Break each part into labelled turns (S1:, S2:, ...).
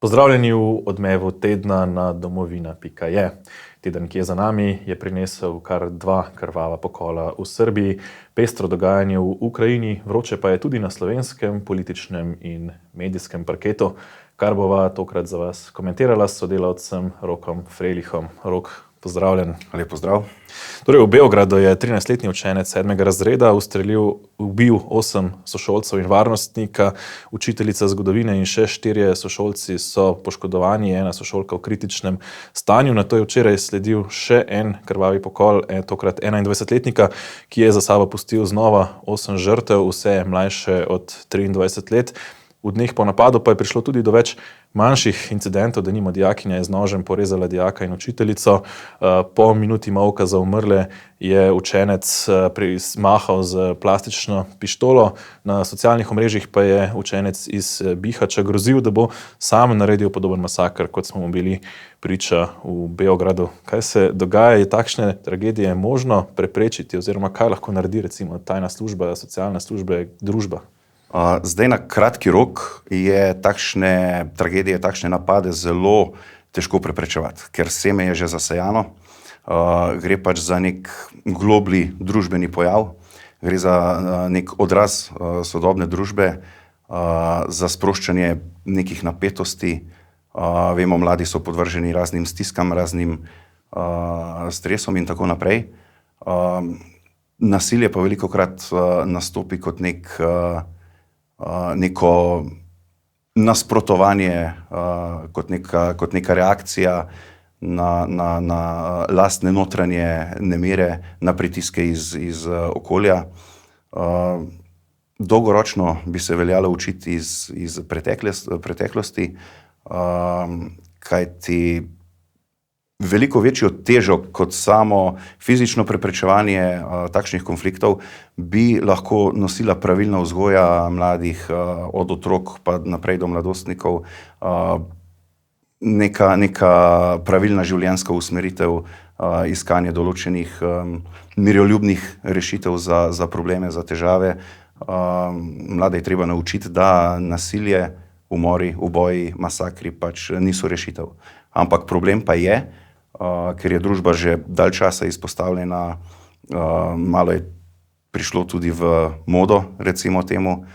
S1: Pozdravljeni v odmevu tedna na domovina.je. Teden, ki je za nami, je prinesel kar 2 krvava pokola v Srbiji, pestro dogajanje v Ukrajini, vroče pa je tudi na slovenskem političnem in medijskem parketu, kar bova tokrat za vas komentirala s sodelavcem Rokom Frelihom. Rok, pozdravljen.
S2: Lep pozdrav.
S1: Torej, v Beogradu je 13-letni učenec 7. razreda ubil 8 sošolcev in varnostnika, učiteljica zgodovine in še 4 sošolci so poškodovani, ena sošolka v kritičnem stanju. Nato je včeraj sledil še en krvavi pokol, tokrat 21-letnika, ki je za sabo pustil znova 8 žrtev, vse mlajše od 23 let. V dneh po napadu pa je prišlo tudi do več manjših incidentov, denimo dijakinja je z nožem porezala dijaka in učiteljico. Po minuti molka za umrle je učenec mahal z plastično pištolo. Na socialnih omrežjih pa je učenec iz Bihaća grozil, da bo sam naredil podoben masakr, kot smo mu bili priča v Beogradu. Kaj se dogaja? Je takšne tragedije možno preprečiti oziroma kaj lahko naredi recimo tajna služba, socialne službe, družba?
S2: Zdaj na kratki rok je takšne tragedije, takšne napade zelo težko preprečevati, ker seme je že zasejano. Gre pač za nek globlji družbeni pojav, gre za nek odraz sodobne družbe, za sproščanje nekih napetosti. Vemo, mladi so podvrženi raznim stiskam, raznim stresom in tako naprej. Nasilje pa velikokrat nastopi kot neko nasprotovanje, kot neka reakcija na lastne notranje nemire, na pritiske iz okolja. Dolgoročno bi se veljalo učiti iz preteklosti, kajti veliko večjo težo kot samo fizično preprečevanje takšnih konfliktov bi lahko nosila pravilna vzgoja mladih, od otrok pa naprej do mladostnikov, neka pravilna življenjska usmeritev, iskanje določenih miroljubnih rešitev za probleme, za težave. Mlade je treba naučiti, da nasilje, umori, uboji, masakri pač niso rešitev. Ampak problem pa je, ker je družba že dalj časa izpostavljena, malo je prišlo tudi v modo, recimo temu,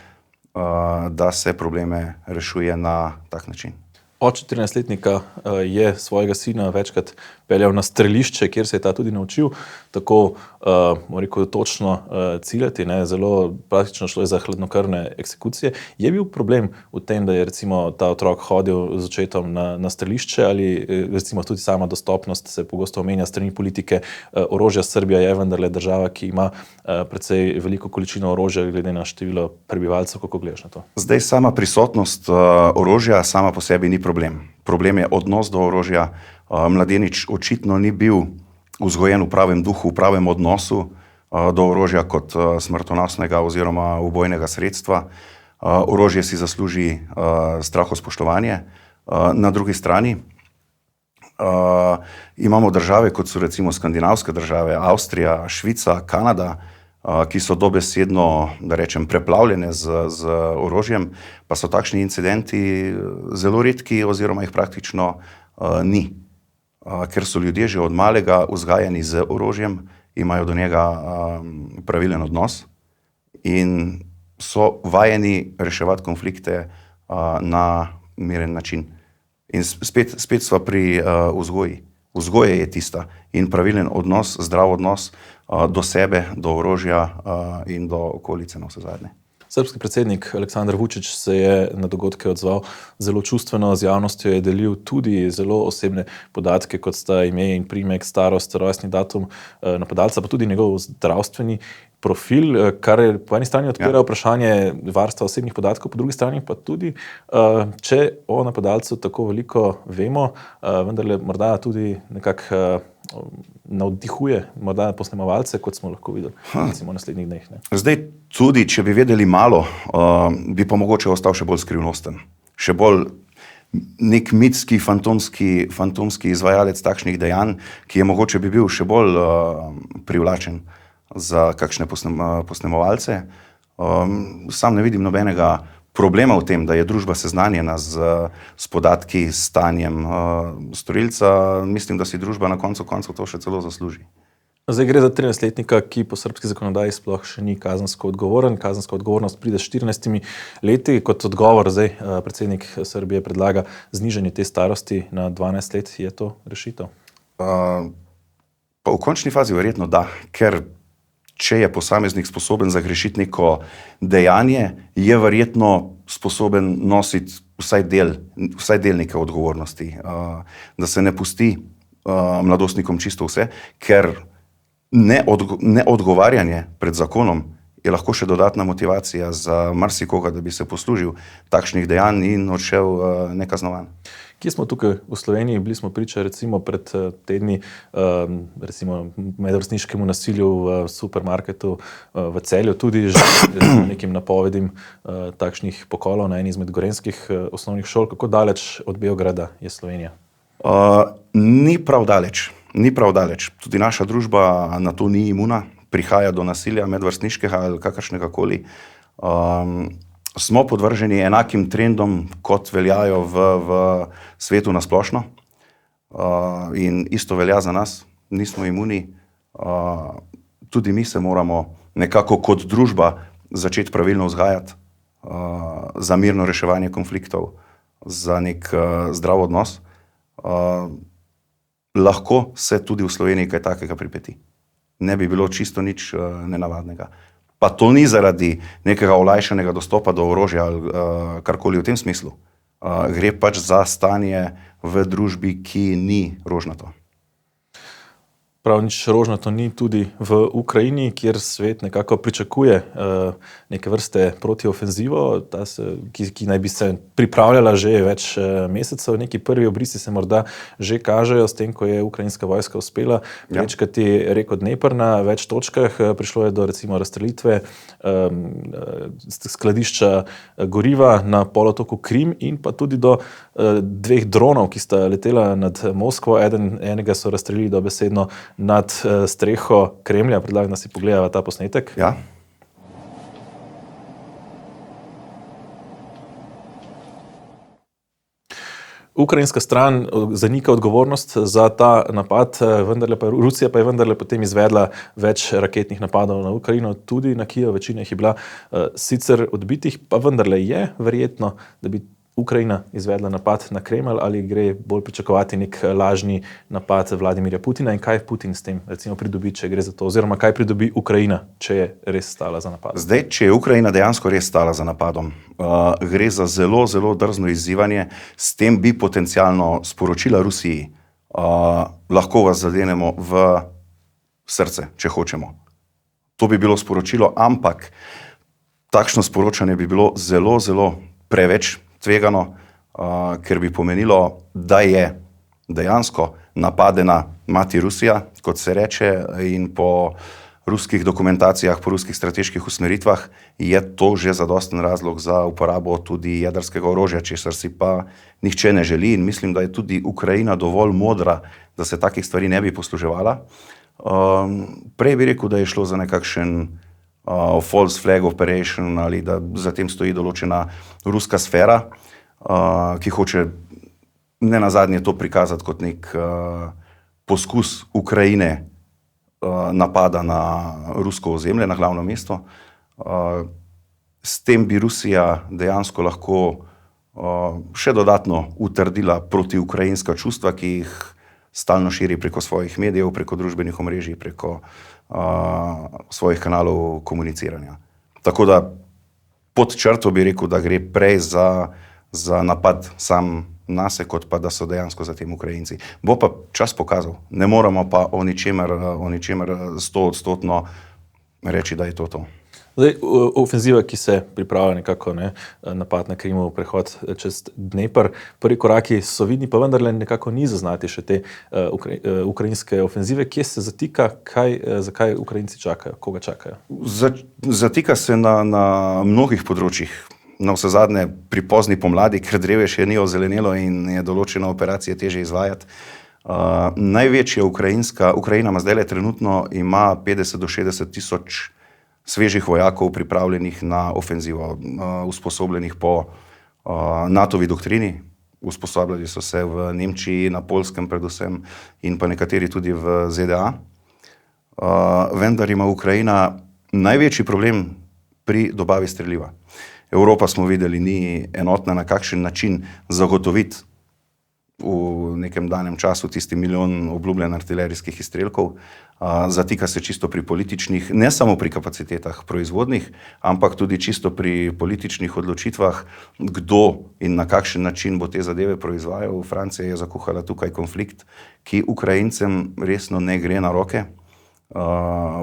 S2: da se probleme rešuje na tak način.
S1: Oče 13-letnika je svojega sina večkrat peljal na strelišče, kjer se je ta tudi naučil tako točno ciljati, zelo praktično šlo je za hladnokrvne eksekucije. Je bil problem v tem, da je recimo ta otrok hodil z očetom na strelišče ali recimo tudi sama dostopnost se pogosto omenja strani politike orožja? Srbija je vendarle država, ki ima precej veliko količino orožja glede na število prebivalcev. Kako gledaš na to?
S2: Zdaj sama prisotnost orožja sama po sebi ni problem. Problem je odnos do orožja. Mladenič očitno ni bil vzgojen v pravem duhu, v pravem odnosu do orožja kot smrtonosnega oziroma ubojnega sredstva. Orožje si zasluži strahospoštovanje. Na drugi strani imamo države, kot so recimo skandinavske države, Avstrija, Švica, Kanada, ki so dobesedno, da rečem, preplavljene z orožjem, pa so takšni incidenti zelo redki oziroma jih praktično ni. Ker so ljudje že od malega vzgajani z orožjem, imajo do njega pravilen odnos in so vajeni reševati konflikte na miren način. In spet sva pri vzgoji. Vzgoja je tista in pravilen odnos, zdrav odnos do sebe, do orožja in do okolice navsezadnje.
S1: Srbski predsednik Aleksandar Vučić se je na dogodke odzval zelo čustveno, z javnostjo je delil tudi zelo osebne podatke, kot sta ime in priimek, starost, rojstni datum napadalca, pa tudi njegov zdravstveni profil, kar je po eni strani odpira vprašanje varstva osebnih podatkov, po drugi strani pa tudi, če o napadalcu tako veliko vemo, vendarle morda tudi nekako navdihuje morda posnemovalce, kot smo lahko videli recimo v naslednjih dneh.
S2: Zdaj tudi, če bi vedeli malo, bi pa mogoče ostal še bolj skrivnosten. Še bolj nek mitski, fantomski izvajalec takšnih dejanj, ki je mogoče bi bil še bolj privlačen za kakšne posnemovalce. Sam ne vidim nobenega problema v tem, da je družba seznanjena s podatki, s stanjem storilca, mislim, da si družba na koncu koncev to še celo zasluži.
S1: Zdaj gre za 13-letnika, ki po srbski zakonodaji sploh še ni kazensko odgovoren. Kazenska odgovornost pride s 14 leti. Kot odgovor zdaj predsednik Srbije predlaga znižanje te starosti na 12 let. Je to rešitev?
S2: Pa v končni fazi verjetno da, ker če je posameznik sposoben zagrešiti neko dejanje, je verjetno sposoben nositi vsaj del neke odgovornosti. Da se ne pusti mladostnikom čisto vse, ker neodgovarjanje pred zakonom je lahko še dodatna motivacija za marsikoga, da bi se poslužil takšnih dejanj in odšel nekaznovan.
S1: Kje smo tukaj v Sloveniji? Bili smo priča recimo pred tedni recimo medvrstniškemu nasilju v supermarketu v Celju, tudi že nekim napovedim takšnih pokolov na eni izmed gorenjskih osnovnih šol. Kako daleč od Beograda je Slovenija?
S2: Ni prav daleč. Tudi naša družba na to ni imuna, prihaja do nasilja medvrstniškega ali kakršnega koli. Smo podvrženi enakim trendom, kot veljajo v svetu nasplošno. In isto velja za nas, nismo imuni. Tudi mi se moramo nekako kot družba začeti pravilno vzgajati za mirno reševanje konfliktov, za nek zdrav odnos. Lahko se tudi v Sloveniji kaj takega pripeti. Ne bi bilo čisto nič nenavadnega. Pa to ni zaradi nekega olajšanega dostopa do orožja ali karkoli v tem smislu. Gre pač za stanje v družbi, ki ni rožnato.
S1: Prav nič rožnato ni tudi v Ukrajini, kjer svet nekako pričakuje neke vrste protiofenzivo, ki naj bi se pripravljala že več mesecev. Neki prvi obrisi se morda že kažejo s tem, ko je ukrajinska vojska uspela prečkati reko Dnepr na več točkah. Prišlo je do recimo razstrelitve skladišča goriva na polotoku Krim in pa tudi do dveh dronov, ki sta letela nad Moskvo. Enega so razstrelili dobesedno nad streho Kremlja. Predlagam, da si pogledava ta posnetek.
S2: Ja.
S1: Ukrajinska stran zanika odgovornost za ta napad, Rusija pa je vendarle potem izvedla več raketnih napadov na Ukrajino, tudi na Kijev, večina jih je bila sicer odbitih, pa vendarle je verjetno, da bi Ukrajina izvedla napad na Kremelj, ali gre bolj pričakovati nek lažni napad Vladimirja Putina in kaj Putin s tem recimo pridobi, če gre za to, oziroma kaj pridobi Ukrajina, če je res stala za napadom?
S2: Zdaj, če je Ukrajina dejansko res stala za napadom, gre za zelo, zelo drzno izzivanje, s tem bi potencialno sporočila Rusiji, lahko vas zadenemo v srce, če hočemo. To bi bilo sporočilo, ampak takšno sporočanje bi bilo zelo, zelo preveč tvegano, ker bi pomenilo, da je dejansko napadena mati Rusija, kot se reče, in po ruskih dokumentacijah, po ruskih strateških usmeritvah je to že zadosten razlog za uporabo tudi jedrskega orožja, česar si pa nihče ne želi, in mislim, da je tudi Ukrajina dovolj modra, da se takih stvari ne bi posluževala. Prej bi rekel, da je šlo za nekakšen false flag operation ali da za tem stoji določena ruska sfera, ki hoče nenazadnje to prikazati kot nek poskus Ukrajine napada na rusko ozemlje, na glavno mesto. S tem bi Rusija dejansko lahko še dodatno utrdila protiukrajinska čustva, ki jih stalno širi preko svojih medijev, preko družbenih omrežij, preko svojih kanalov komuniciranja. Tako da pod črto bi rekel, da gre prej za napad sam nase, kot pa da so dejansko za tem Ukrajinci. Bo pa čas pokazal. Ne moramo pa o ničemer 100% reči, da je to.
S1: Zdaj, ofenziva, ki se pripravlja nekako, napad na Krimu, prehod čez Dnepr, prvi koraki so vidni, pa vendarle nekako ni zaznati še te ukrajinske ofenzive. Kje se zatika, zakaj Ukrajinci čakajo, koga čakajo?
S2: Zatika se na mnogih področjih. Na vse zadnje pri pozni pomladi, ker drevje še ni ozelenelo in je določene operacije težje izvajati. Največja Ukrajina zdaj trenutno ima 50 do 60 tisoč svežih vojakov pripravljenih na ofenzivo, usposobljenih po NATO-vi doktrini. Usposabljali so se v Nemčiji, na Poljskem predvsem in pa nekateri tudi v ZDA. Vendar ima Ukrajina največji problem pri dobavi streliva. Evropa, smo videli, ni enotna, na kakšen način zagotoviti v nekem danem času tisti milijon obljubljen artilerijskih izstrelkov. Zatika se čisto pri političnih, ne samo pri kapacitetah proizvodnih, ampak tudi čisto pri političnih odločitvah, kdo in na kakšen način bo te zadeve proizvajal. Francija je zakuhala tukaj konflikt, ki Ukrajincem resno ne gre na roke.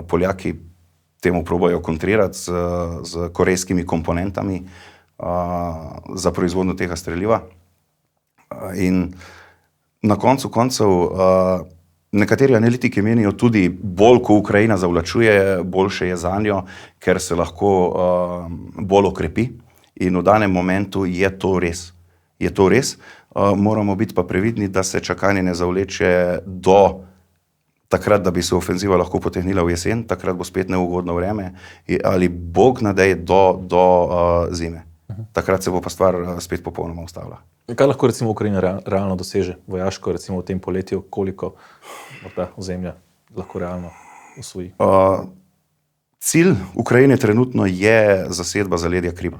S2: Poljaki temu probajo kontrirati z korejskimi komponentami za proizvodnjo tega streliva. In na koncu koncev nekateri analitiki menijo tudi, bolj ko Ukrajina zavlačuje, boljše je zanjo, ker se lahko bolj okrepi in v danem momentu je to res. Je to res. Moramo biti pa previdni, da se čakanje ne zavleče do takrat, da bi se ofenziva lahko potegnila v jesen, takrat bo spet neugodno vreme ali bog nadej do zime. Takrat se bo pa stvar spet popolnoma ustavila.
S1: Kaj lahko recimo Ukrajina realno doseže vojaško, recimo v tem poletju, koliko morda ozemlja lahko realno osvoji?
S2: Cilj Ukrajine trenutno je zasedba zaledja Krima.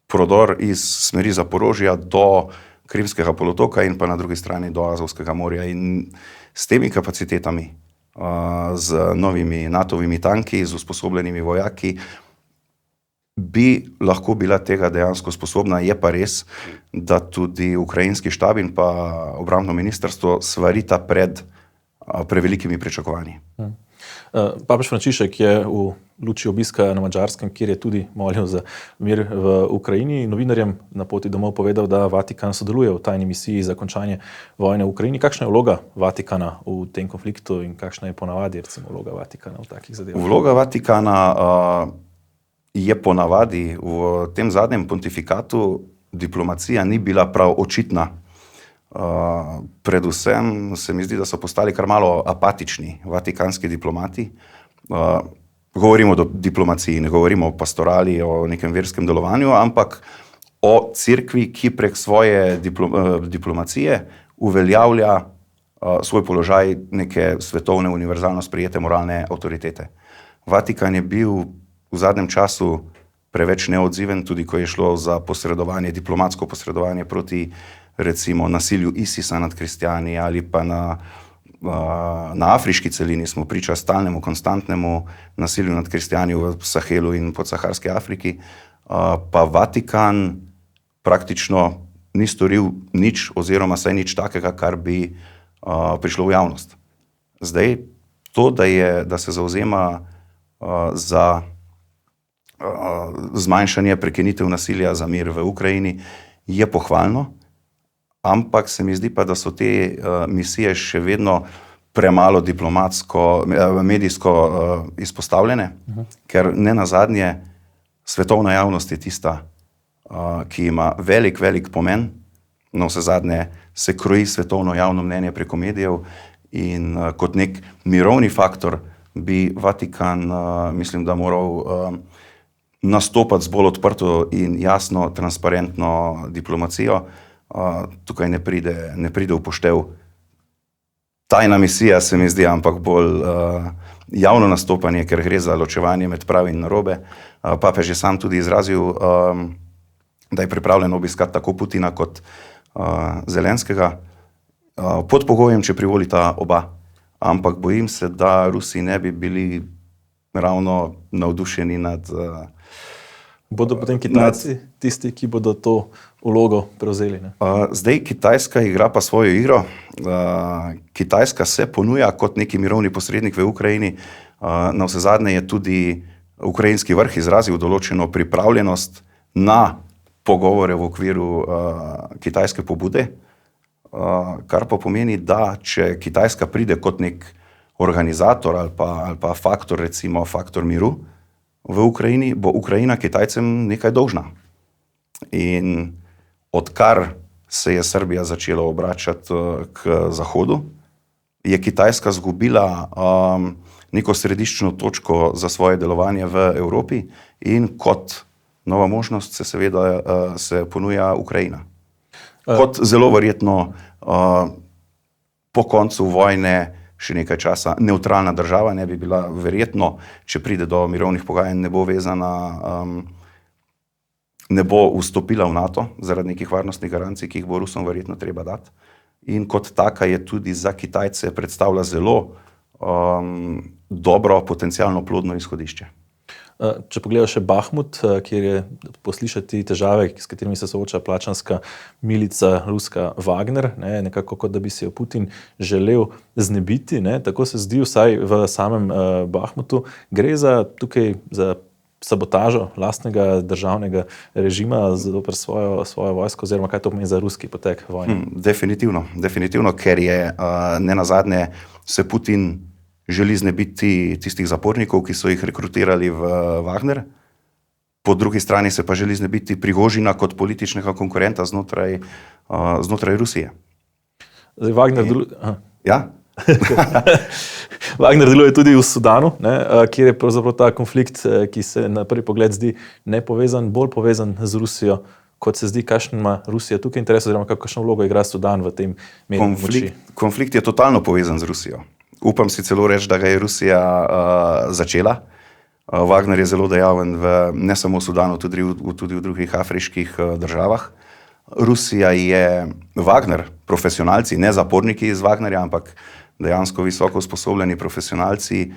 S2: Prodor iz smeri Zaporožja do Krimskega polotoka in pa na drugi strani do Azovskega morja. In s temi kapacitetami, z novimi NATO-vimi tanki, z usposobljenimi vojaki, bi lahko bila tega dejansko sposobna. Je pa res, da tudi ukrajinski štab in pa obrambno ministrstvo svarita pred prevelikimi pričakovanji.
S1: Papež Frančišek je v luči obiska na Madžarskem, kjer je tudi molil za mir v Ukrajini, novinarjem na poti domov povedal, da Vatikan sodeluje v tajni misiji za končanje vojne v Ukrajini. Kakšna je vloga Vatikana v tem konfliktu in kakšna je ponavadi recimo vloga Vatikana v takih zadevah?
S2: Vloga Vatikana je ponavadi v tem zadnjem pontifikatu diplomacija ni bila prav očitna. Predvsem se mi zdi, da so postali kar malo apatični vatikanski diplomati. Govorimo o diplomaciji, ne govorimo o pastorali, o nekem verskem delovanju, ampak o cerkvi, ki prek svoje diplomacije uveljavlja svoj položaj neke svetovne, univerzalno sprejete moralne avtoritete. Vatikan je bil v zadnjem času preveč neodziven, tudi ko je šlo za posredovanje, diplomatsko posredovanje proti recimo nasilju ISIS-a nad kristjani ali pa na afriški celini smo priča stalnemu, konstantnemu nasilju nad kristjani v Sahelu in podsaharski Afriki, pa Vatikan praktično ni storil nič oziroma saj nič takega, kar bi prišlo v javnost. Zdaj, to, da se zavzema za zmanjšanje, prekinitev nasilja, za mir v Ukrajini, je pohvalno, ampak se mi zdi pa, da so te misije še vedno premalo diplomatsko, medijsko izpostavljene, ker ne nazadnje svetovna javnost je tista, ki ima velik pomen, no vse zadnje se kroji svetovno javno mnenje preko medijev in kot nek mirovni faktor bi Vatikan, mislim, da moral nastopati z bolj odprto in jasno, transparentno diplomacijo. Tukaj ne pride v poštev tajna misija, se mi zdi, ampak bolj javno nastopanje, ker gre za ločevanje med prav in narobe. Papež je sam tudi izrazil, da je pripravljen obiskati tako Putina kot Zelenskega, pod pogojem, če privolita oba. Ampak bojim se, da Rusi ne bi bili ravno navdušeni nad...
S1: Bodo potem Kitajci tisti, ki bodo to vlogo prevzeli? Ne?
S2: Zdaj Kitajska igra pa svojo igro. Kitajska se ponuja kot neki mirovni posrednik v Ukrajini. Navsezadnje je tudi ukrajinski vrh izrazil določeno pripravljenost na pogovore v okviru kitajske pobude, kar pa pomeni, da če Kitajska pride kot nek organizator ali pa faktor, recimo faktor miru v Ukrajini, bo Ukrajina Kitajcem nekaj dolžna. In odkar se je Srbija začela obračati k Zahodu, je Kitajska izgubila neko središčno točko za svoje delovanje v Evropi in kot nova možnost se seveda se ponuja Ukrajina. Kot zelo verjetno po koncu vojne še nekaj časa nevtralna država, ne bi bila verjetno, če pride do mirovnih pogajanj, ne bo vezana, ne bo vstopila v NATO zaradi nekih varnostnih garancij, ki jih bo Rusom verjetno treba dati. In kot taka je tudi za Kitajce predstavlja zelo dobro, potencialno plodno izhodišče.
S1: Če pogledaš še Bahmut, kjer je poslišati težave, s katerimi se sooča plačanska milica ruska Wagner, nekako kot da bi si jo Putin želel znebiti, tako se zdi vsaj v samem Bahmutu. Gre tukaj za sabotažo lastnega državnega režima zoper svojo vojsko, oziroma kaj to pomeni za ruski potek vojne?
S2: Definitivno, ker je nenazadnje se Putin želi znebiti tistih zapornikov, ki so jih rekrutirali v Wagner. Po drugi strani se pa želi znebiti Prigožina kot političnega konkurenta znotraj Rusije.
S1: Zdaj, Wagner
S2: Ja?
S1: Wagner deluje tudi v Sudanu, kjer je pravzaprav ta konflikt, ki se na prvi pogled zdi nepovezan, bolj povezan z Rusijo, kot se zdi, kakšen ima Rusija tukaj interes, oziroma kakšno vlogo igra Sudan v tem meri moči.
S2: Konflikt je totalno povezan z Rusijo. Upam si celo reči, da ga je Rusija začela. Wagner je zelo dejaven ne samo v Sudanu, tudi v drugih afriških državah. Rusija je Wagner, profesionalci, ne zaporniki iz Wagnerja, ampak dejansko visoko usposobljeni profesionalci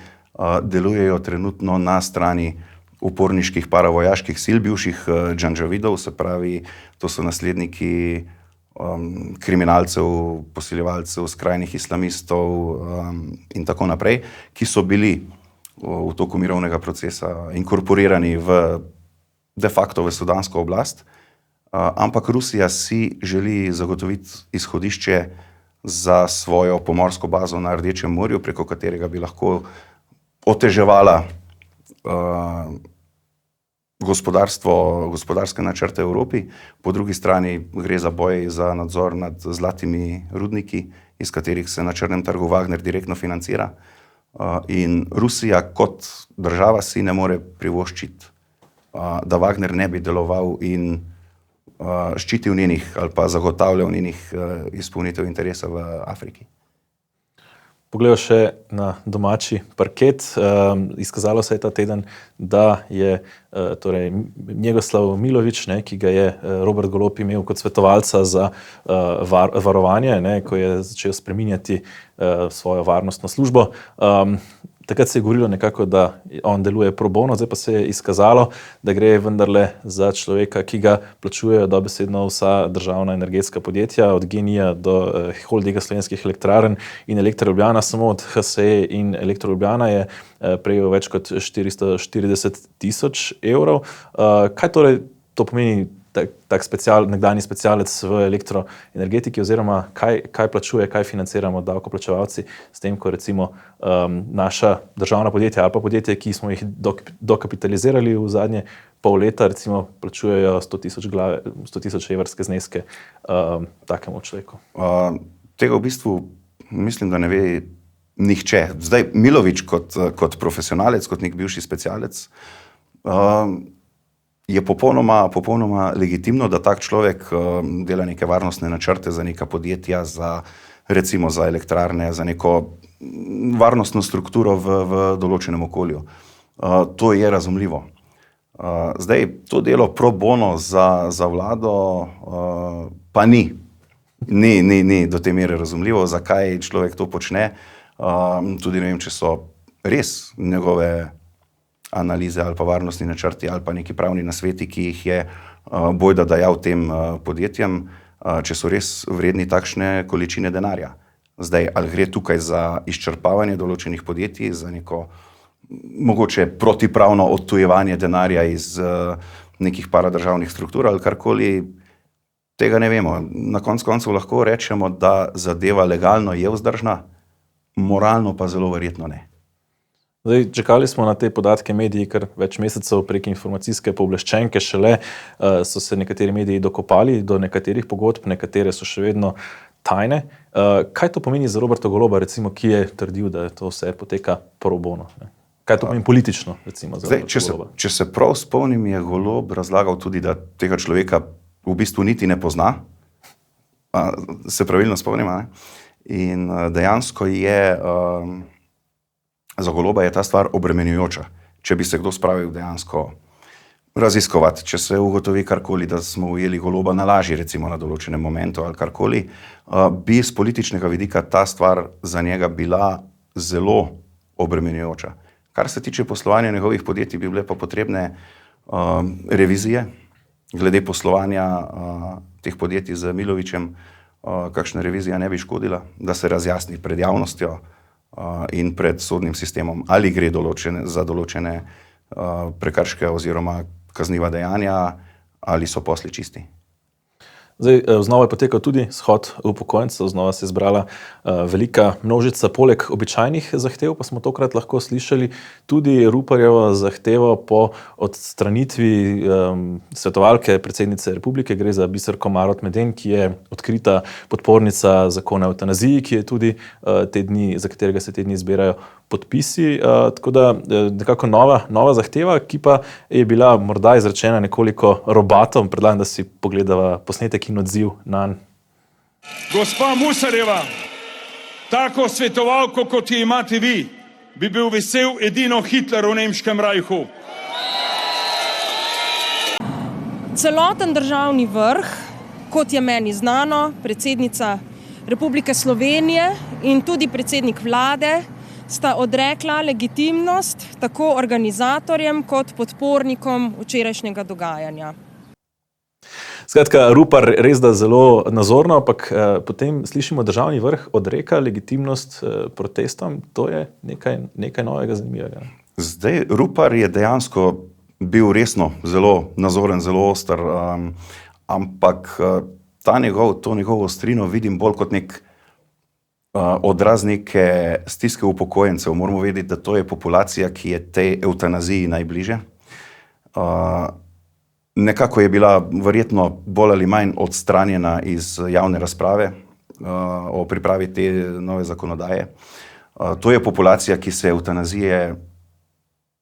S2: delujejo trenutno na strani uporniških paravojaških sil, bivših džandžavidov, se pravi, to so nasledniki kriminalcev, posiljevalcev, skrajnih islamistov in tako naprej, ki so bili v toku mirovnega procesa inkorporirani de facto v sudansko oblast, ampak Rusija si želi zagotoviti izhodišče za svojo pomorsko bazo na Rdečem morju, preko katerega bi lahko oteževala gospodarske načrte v Evropi, po drugi strani gre za boj za nadzor nad zlatimi rudniki, iz katerih se na črnem trgu Wagner direktno financira. In Rusija kot država si ne more privoščiti, da Wagner ne bi deloval in ščitil njenih ali pa zagotavljal njenih izpolnitev interesa v Afriki.
S1: Pogledal še na domači parket. Izkazalo se je ta teden, da je Njegoslav Milović, ki ga je Robert Golob imel kot svetovalca za varovanje, ko je začel spreminjati svojo varnostno službo. Takrat se je govorilo nekako, da on deluje pro bono, zdaj pa se je izkazalo, da gre vendarle za človeka, ki ga plačujejo dobesedno vsa državna energetska podjetja, od GEN-I do Holdinga slovenskih elektrarn in Elektra Ljubljana. Samo od HSE in Elektro Ljubljana je prejel več kot 440.000 evrov. Kaj torej to pomeni tak nekdanji specialec v elektroenergetiki, oziroma kaj plačuje, kaj financiramo davkoplačevalci s tem, ko recimo naša državna podjetja ali pa podjetje, ki smo jih dokapitalizirali v zadnje pol leta, recimo plačujejo 100.000 evrske zneske takemu človeku?
S2: Tega v bistvu mislim, da ne ve nihče. Zdaj, Milović kot profesionalec, kot nek bivši specialec, je popolnoma legitimno, da tak človek dela neke varnostne načrte za neka podjetja, recimo za elektrarne, za neko varnostno strukturo v določenem okolju. To je razumljivo. Zdaj, to delo pro bono za vlado pa ni do te mere razumljivo, zakaj človek to počne. Tudi ne vem, če so res njegove analize ali pa varnostni načrti ali pa neki pravni nasveti, ki jih je bojda dajal tem podjetjem, če so res vredni takšne količine denarja. Zdaj, ali gre tukaj za izčrpavanje določenih podjetij, za neko mogoče protipravno odtujevanje denarja iz nekih paradržavnih struktur ali karkoli, tega ne vemo. Na koncu lahko rečemo, da zadeva legalno je vzdržna, moralno pa zelo verjetno ne.
S1: Zdaj, čakali smo na te podatke mediji kar več mesecev prek informacijske pooblaščenke, šele so se nekateri mediji dokopali do nekaterih pogodb, nekatere so še vedno tajne. Kaj to pomeni za Roberta Goloba, recimo, ki je trdil, da to vse poteka pro bono? Ne? Kaj to pomeni politično, recimo, za Roberta Goloba?
S2: Če se prav spomnim, je Golob razlagal tudi, da tega človeka v bistvu niti ne pozna. Se pravilno spomnim, ne? In dejansko je za Goloba je ta stvar obremenjujoča. Če bi se kdo spravil dejansko raziskovati, če se ugotovi karkoli, da smo ujeli Goloba na laži, recimo na določenem momentu ali karkoli, bi z političnega vidika ta stvar za njega bila zelo obremenjujoča. Kar se tiče poslovanja njegovih podjetij, bi bile pa potrebne revizije glede poslovanja teh podjetij z Milovićem. Kakšna revizija ne bi škodila, da se razjasni pred javnostjo in pred sodnim sistemom, ali gre za določene prekrške oziroma kazniva dejanja, ali so posli čisti.
S1: Zdaj, znova je potekal tudi shod upokojencev, znova se je zbrala velika množica, poleg običajnih zahtev, pa smo tokrat lahko slišali tudi Ruparjevo zahtevo po odstranitvi svetovalke predsednice republike, gre za Biserko Marot Meden, ki je odkrita podpornica zakona o evtanaziji, ki je tudi te dni, za katerega se te dni zbirajo podpisi, tako da nekako nova zahteva, ki pa je bila morda izrečena nekoliko robato. Predlagam, da si pogledava posnetek in odziv nanj.
S3: Gospa Musarjeva, tako svetovalko, kot jo imate vi, bi bil vesel edino Hitler v nemškem rajhu.
S4: Celoten državni vrh, kot je meni znano, predsednica Republike Slovenije in tudi predsednik vlade, sta odrekla legitimnost tako organizatorjem kot podpornikom včerajšnjega dogajanja.
S1: Skratka, Rupar res da zelo nazorno, ampak potem slišimo, državni vrh odreka legitimnost protestom. To je nekaj novega, zanimivega.
S2: Zdaj, Rupar je dejansko bil resno zelo nazoren, zelo oster, ampak to njegovo ostrino vidim bolj kot nek odraz neke stiske upokojencev. Moramo vedeti, da to je populacija, ki je tej evtanaziji najbliže. Nekako je bila verjetno bolj ali manj odstranjena iz javne razprave o pripravi te nove zakonodaje. To je populacija, ki se evtanazije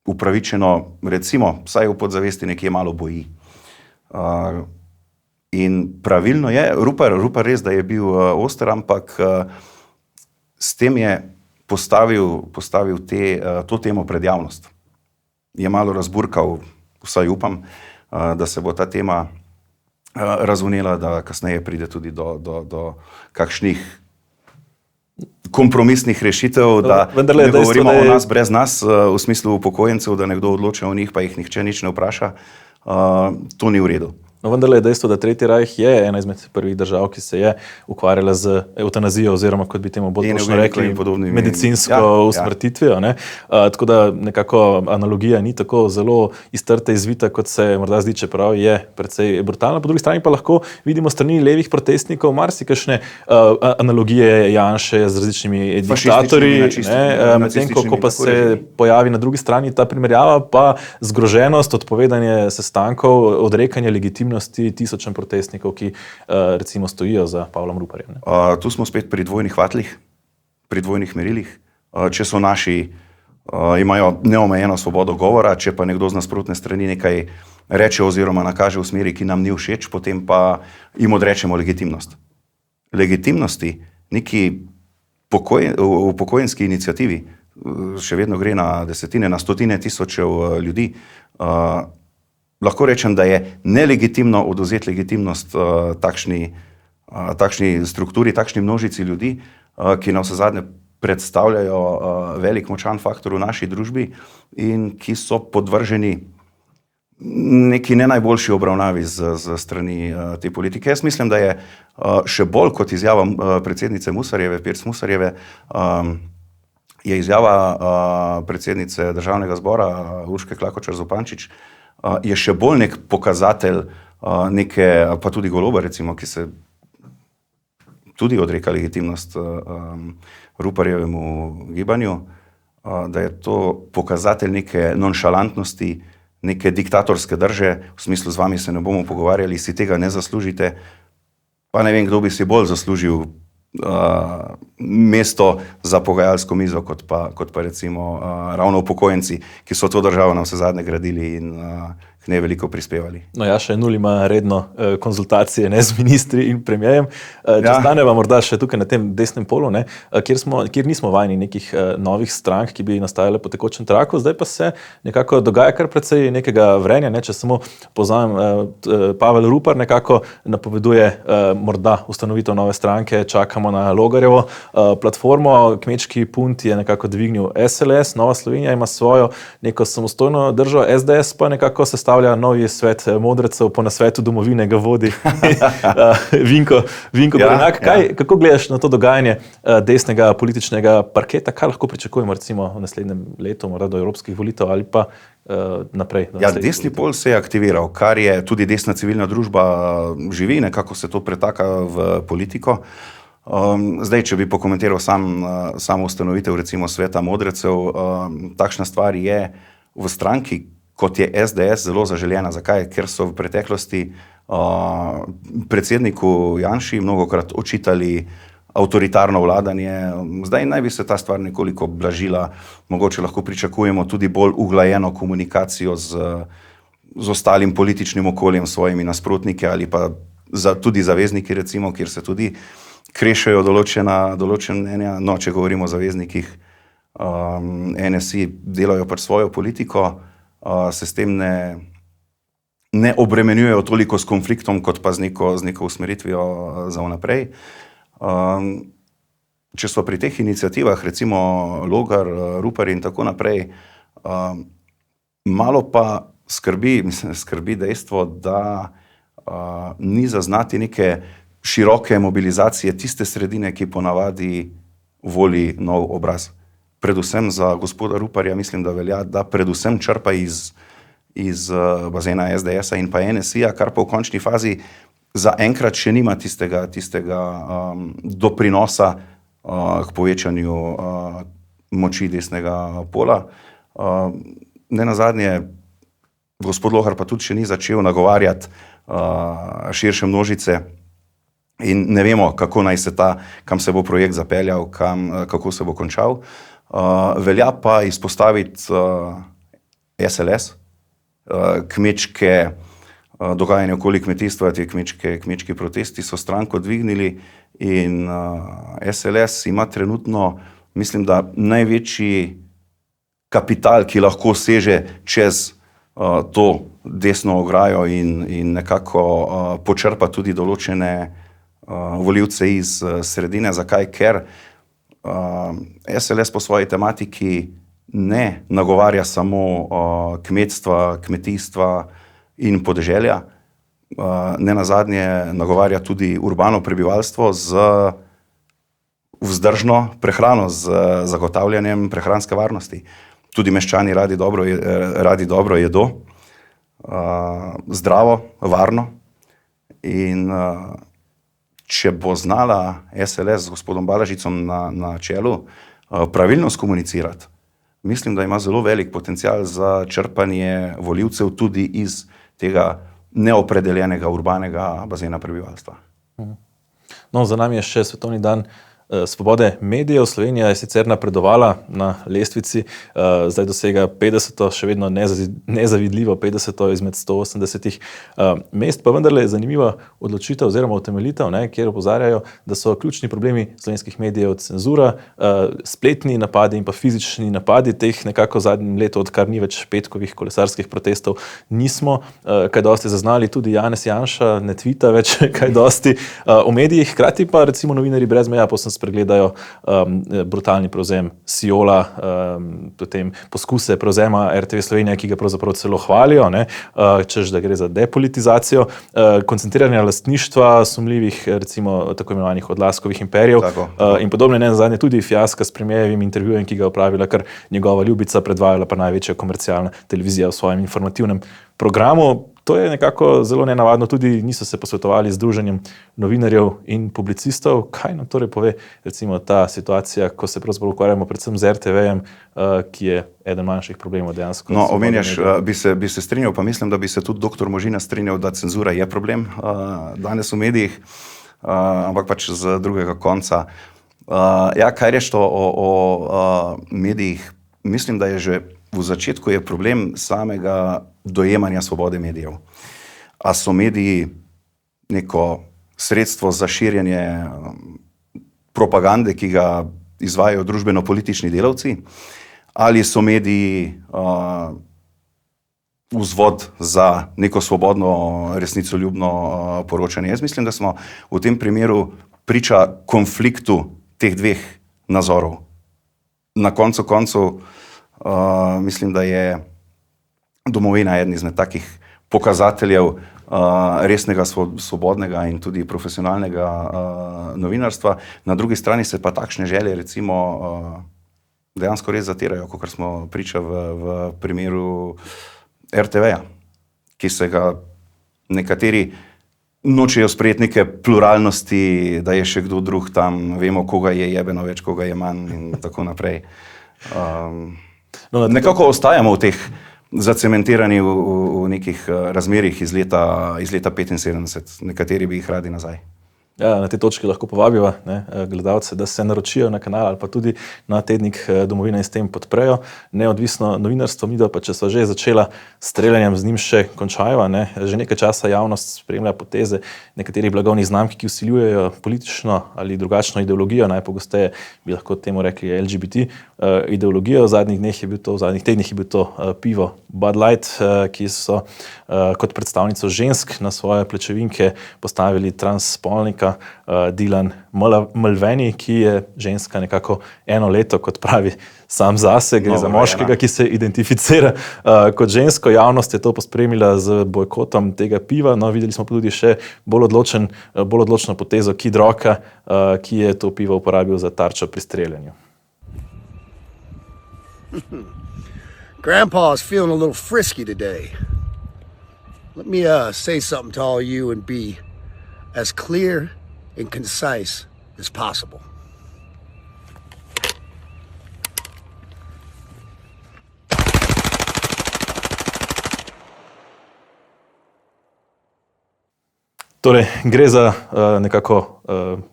S2: upravičeno, recimo, vsaj v podzavesti nekje malo boji. In pravilno je, Rupar res, da je bil oster, ampak s tem je postavil to temo pred javnost. Je malo razburkal, vsaj upam, da se bo ta tema razvnela, da kasneje pride tudi do kakšnih kompromisnih rešitev, da ne govorimo o nas brez nas, v smislu upokojencev, da nekdo odloča o njih, pa jih nihče nič ne vpraša. To ni v redu.
S1: No, vendarle je dejstvo, da Tretji rajh je ena izmed prvih držav, ki se je ukvarjala z evtanazijo oziroma, kot bi temu bolj točno rekli, medicinsko usmrtitvijo. Tako da nekako analogija ni tako zelo iztrta, izvita, kot se morda zdi, čeprav je precej brutalna. Po drugi strani pa lahko vidimo strani levih protestnikov marsikakšne analogije Janše z različnimi diktatorji, medtem ko pa se pojavi na drugi strani ta primerjava, pa zgroženost, odpovedanje sestankov, odrekanje legitimnosti tisočem protestnikov, ki recimo stojijo za Pavlom Ruparjem.
S2: Tu smo spet pri dvojnih vatlih, pri dvojnih merilih. Če so naši, imajo neomejeno svobodo govora, če pa nekdo z nasprotne strani nekaj reče oziroma nakaže v smeri, ki nam ni všeč, potem pa jim odrečemo legitimnost. Legitimnosti neki upokojenski iniciativi, še vedno gre na desetine, na stotine tisočev ljudi, lahko rečem, da je nelegitimno odvzeti legitimnost takšni strukturi, takšni množici ljudi, ki navsezadnje predstavljajo velik močan faktor v naši družbi in ki so podvrženi neki ne najboljši obravnavi z strani te politike. Jaz mislim, da je še bolj kot izjava predsednice Musarjeve, Pirc Musarjeve, je izjava predsednice Državnega zbora Urške Klakočar Zupančič, je še bolj nek pokazatelj neke, pa tudi Goloba recimo, ki se tudi odreka legitimnost Ruparjevemu gibanju, da je to pokazatelj neke nonšalantnosti, neke diktatorske drže, v smislu z vami se ne bomo pogovarjali, si tega ne zaslužite, pa ne vem, kdo bi si bolj zaslužil mesto za pogajalsko mizo, kot pa recimo ravno upokojenci, ki so to državo na vse zadnje gradili in k njej veliko prispevali.
S1: No, Jaša Jenull ima redno konzultacije z ministri in premierjem. Če staneva morda še tukaj na tem desnem polu, kjer nismo vajeni nekih novih strank, ki bi nastajale po tekočem traku, zdaj pa se nekako dogaja kar precej nekega vrenja. Če samo pozamem, Pavel Rupar nekako napoveduje morda ustanovitev nove stranke, čakamo na Logarjevo platformo, kmečki punt je nekako dvignil SLS, Nova Slovenija ima svojo neko samostojno držo, SDS pa nekako sestavlja novi svet modrecev, po nasvetu domovine ga vodi Vinko Gorenak. Kako gledaš na to dogajanje desnega političnega parketa? Kaj lahko pričakujemo recimo v naslednjem letu, morda do evropskih volitev ali pa naprej?
S2: Desni pol se je aktiviral, kar je tudi desna civilna družba živi, nekako se to pretaka v politiko. Zdaj, če bi pokomentiral samo ustanovitev recimo sveta modrecev, takšna stvar je v stranki, kot je SDS, zelo zaželjena. Zakaj? Ker so v preteklosti predsedniku Janši mnogokrat očitali avtoritarno vladanje. Zdaj naj bi se ta stvar nekoliko blažila, mogoče lahko pričakujemo tudi bolj uglajeno komunikacijo z ostalim političnim okoljem, svojimi nasprotniki ali pa tudi zavezniki recimo, kjer se tudi krešajo določene mnenja. No, če govorimo o zaveznikih, NSI delajo pač svojo politiko, se s tem ne obremenjujejo toliko s konfliktom, kot pa z neko usmeritvijo za vnaprej. Če so pri teh iniciativah, recimo Logar, Rupar in tako naprej, malo pa skrbi dejstvo, da ni zaznati neke široke mobilizacije tiste sredine, ki ponavadi voli nov obraz. Predvsem za gospoda Ruparja mislim, da velja, da predvsem črpa iz bazena SDS-a in pa NSI-ja, kar pa v končni fazi zaenkrat še nima tistega doprinosa k povečanju moči desnega pola. Nenazadnje, gospod Logar pa tudi še ni začel nagovarjati širše množice in ne vemo, kako naj se kam se bo projekt zapeljal, kako se bo končal. Velja pa izpostaviti SLS, kmečke dogajanje okoli kmetijstva, ti kmečki protesti so stranko dvignili in SLS ima trenutno, mislim, da največji kapital, ki lahko seže čez to desno ograjo in nekako počrpa tudi določene volivce iz sredine. Zakaj? Ker SLS po svoji tematiki ne nagovarja samo kmetstva, kmetijstva in podeželja, nenazadnje nagovarja tudi urbano prebivalstvo z vzdržno prehrano, z zagotavljanjem prehranske varnosti. Tudi meščani radi dobro jedo, zdravo, varno in če bo znala SLS z gospodom Balažicom na čelu pravilno skomunicirati, mislim, da ima zelo velik potencial za črpanje volivcev tudi iz tega neopredeljenega urbanega bazena prebivalstva.
S1: No, za nami je še Svetovni dan svobode medijev. Slovenija je sicer napredovala na lestvici, zdaj dosega 50. še vedno nezavidljivo 50. izmed 180 mest, pa vendarle je zanimiva odločitev oziroma utemeljitev, kjer opozarjajo, da so ključni problemi slovenskih medijev cenzura, spletni napadi in pa fizični napadi. Teh nekako v zadnjem letu, odkar ni več petkovih kolesarskih protestov, nismo kaj dosti zaznali. Tudi Janez Janša ne tvita več kaj dosti o medijih, hkrati pa recimo Novinarji brez meja spregledajo brutalni prevzem Siola, potem poskuse prevzema RTV Slovenija, ki ga pravzaprav celo hvalijo, češ, da gre za depolitizacijo, koncentriranja lastništva sumljivih, recimo tako imenovanih odlaskovih imperijev in podobne, nazadnje tudi fiaska s premierjevim intervjujem, ki ga je opravila kar njegova ljubica, predvajala pa največja komercialna televizija v svojem informativnem programu. To je nekako zelo nenavadno, tudi niso se posvetovali z Združenjem novinarjev in publicistov. Kaj nam torej pove recimo ta situacija, ko se pravzaprav ukvarjamo predvsem z RTV-jem, ki je eden manjših problemov dejansko?
S2: No, omenjaš, bi se strinjal, pa mislim, da bi se tudi doktor Možina strinjal, da cenzura je problem danes v medijih. ampak pač z drugega konca. Ja, kaj reči o medijih? Mislim, da je že v začetku je problem samega dojemanja svobode medijev. A so mediji neko sredstvo za širjenje propagande, ki ga izvajajo družbeno-politični delavci, ali so mediji vzvod za neko svobodno, resnicoljubno poročanje. Jaz mislim, da smo v tem primeru priča konfliktu teh dveh nazorov. Na koncu koncev mislim, da je domovina eden izmed takih pokazateljev resnega, svobodnega in tudi profesionalnega novinarstva. Na drugi strani se pa takšne želje recimo dejansko res zatirajo, kot smo priča v primeru RTV-ja, ki se ga nekateri nočejo sprejeti neke pluralnosti, da je še kdo drug tam, vemo, koga je jebeno več, koga je manj in tako naprej. Nekako ostajamo v teh zacementirani v nekih razmerih iz leta 75. Nekateri bi jih radi nazaj.
S1: Ja, na tej točki lahko povabiva gledalce, da se naročijo na kanal ali pa tudi na tednik Domovina in s tem podprejo neodvisno novinarstvo. Midva pa, če so že začela s streljanjem, z njim še končajva. Že nekaj časa javnost spremlja poteze nekaterih blagovnih znamk, ki vsiljujejo politično ali drugačno ideologijo, najpogosteje bi lahko temu rekli LGBT ideologijo. V zadnjih tednih je bil to pivo Bud Light, ki so kot predstavnico žensk na svoje plečevinke postavili transspolnika Dylan Mulvaney, ki je ženska nekako eno leto, kot pravi sam zase, gre za moškega, ki se identificira kot žensko. Javnost je to pospremila z bojkotom tega piva. No, videli smo pa tudi še bolj odločno potezo Kid Rocka, ki je to pivo uporabil za tarčo pri streljanju.
S5: Grandpa's feeling a little frisky today. Let me say something to all you and be as clear and concise as possible.
S1: Torej, gre za nekako,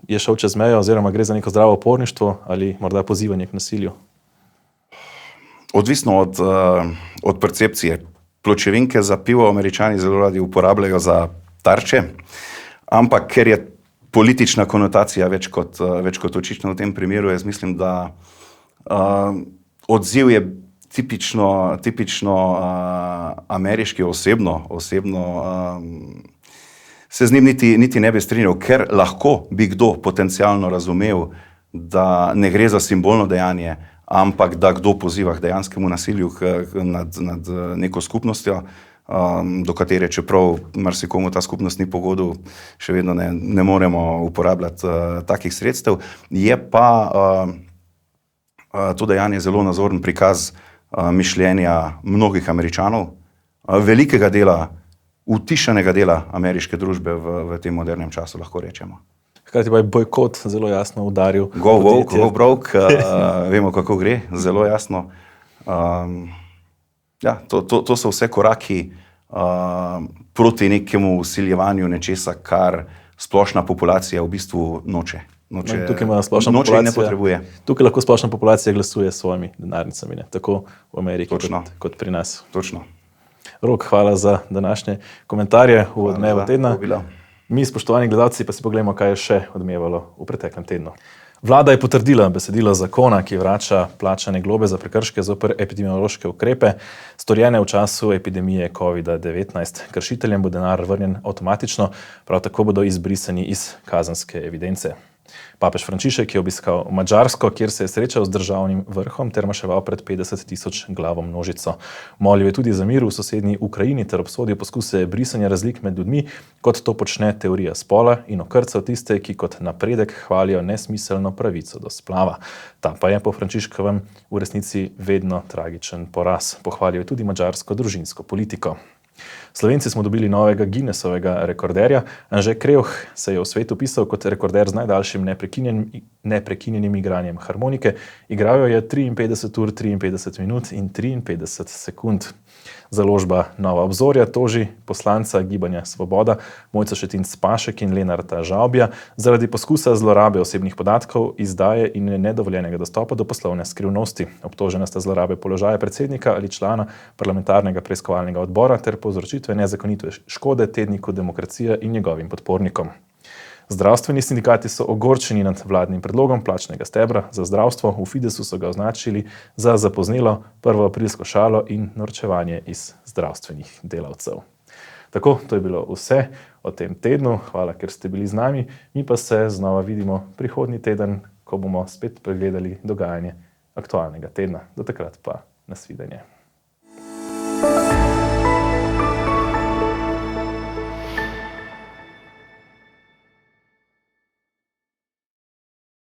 S1: je šel čez mejo, oziroma gre za neko zdravo uporništvo ali morda pozivanje k nasilju?
S2: Odvisno od percepcije. Pločevinke za pivo Američani zelo radi uporabljajo za tarče, ampak ker je politična konotacija več kot očitna v tem primeru, jaz mislim, da odziv je tipično ameriški, osebno se z njim niti ne bi strinjal, ker lahko bi kdo potencialno razumel, da ne gre za simbolno dejanje, ampak da kdo poziva k dejanskemu nasilju nad neko skupnostjo, do katere, čeprav marsikomu ta skupnost ni pogodu, še vedno ne moremo uporabljati takih sredstev. Je pa to dejanje zelo nazoren prikaz mišljenja mnogih Američanov, velikega dela, utišanega dela ameriške družbe v tem modernem času, lahko rečemo.
S1: Hkrati pa je bojkot zelo jasno udaril.
S2: Go woke, go broke, vemo, kako gre, zelo jasno. Ja, to so vse koraki proti nekemu vsiljevanju nečesa, kar splošna populacija v bistvu noče. Noče in ne potrebuje.
S1: Tukaj lahko splošna populacija glasuje s svojimi denarnicami, tako v Ameriki kot pri nas.
S2: Točno.
S1: Rok, hvala za današnje komentarje v odmevu tedna. Mi, spoštovani gledalci, pa si pogledamo, kaj je še odmevalo v preteklem tednu. Vlada je potrdila besedilo zakona, ki vrača plačane globe za prekrške zoper epidemiološke ukrepe, storjene v času epidemije COVID-19. Kršiteljem bo denar vrnjen avtomatično, prav tako bodo izbrisani iz kazenske evidence. Papež Frančišek je obiskal Madžarsko, kjer se je srečal z državnim vrhom ter maševal pred 50.000 glavo množico. Molil je tudi za mir v sosednji Ukrajini ter obsodil poskuse brisanja razlik med ljudmi, kot to počne teorija spola, in okrcal tiste, ki kot napredek hvalijo nesmiselno pravico do splava. Ta pa je po Frančiškovem v resnici vedno tragičen poraz. Pohvalil je tudi madžarsko družinsko politiko. Slovenci smo dobili novega Guinnessovega rekorderja. Anže Krevh se je v svetu pisal kot rekorder z najdaljšim neprekinjenim igranjem harmonike. Igral jo je 53 ur, 53 minut in 53 sekund. Založba Nova obzorja toži poslanca Gibanja Svoboda Mojco Šetinc Pašek in Lenarta Žavbija zaradi poskusa zlorabe osebnih podatkov, izdaje in nedovoljenega dostopa do poslovne skrivnosti. Obtožena sta zlorabe položaja predsednika ali člana parlamentarnega preiskovalnega odbora ter povzročitve nezakonite škode tedniku Demokracija in njegovim podpornikom. Zdravstveni sindikati so ogorčeni nad vladnim predlogom plačnega stebra za zdravstvo. V Fidesu so ga označili za zapoznelo 1. aprilsko šalo in norčevanje iz zdravstvenih delavcev. Tako, to je bilo vse o tem tednu. Hvala, ker ste bili z nami. Mi pa se znova vidimo prihodnji teden, ko bomo spet pregledali dogajanje aktualnega tedna. Do takrat pa nasvidenje.